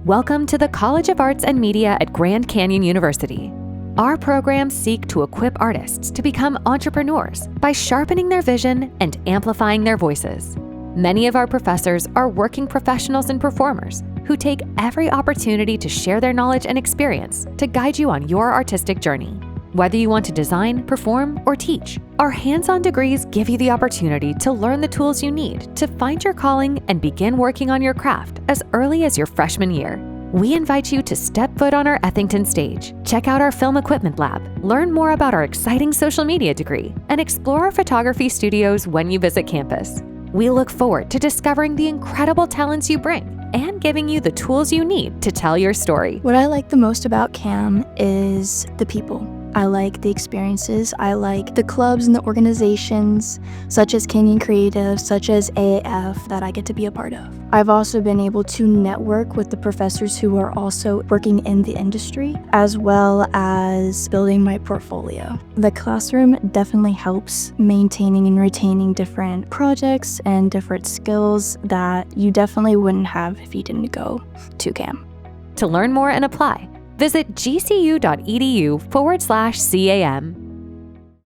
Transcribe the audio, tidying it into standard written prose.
Welcome to the College of Arts and Media at Grand Canyon University. Our programs seek to equip artists to become entrepreneurs by sharpening their vision and amplifying their voices. Many of our professors are working professionals and performers who take every opportunity to share their knowledge and experience to guide you on your artistic journey. Whether you want to design, perform, or teach, our hands-on degrees give you the opportunity to learn the tools you need to find your calling and begin working on your craft as early as your freshman year. We invite you to step foot on our Ethington stage, check out our film equipment lab, learn more about our exciting social media degree, and explore our photography studios when you visit campus. We look forward to discovering the incredible talents you bring and giving you the tools you need to tell your story. What I like the most about CAM is the people. I like the experiences. I like the clubs and the organizations, such as Canyon Creative, such as AAF, that I get to be a part of. I've also been able to network with the professors who are also working in the industry, as well as building my portfolio. The classroom definitely helps maintaining and retaining different projects and different skills that you definitely wouldn't have if you didn't go to CAM. To learn more and apply, visit gcu.edu/CAM.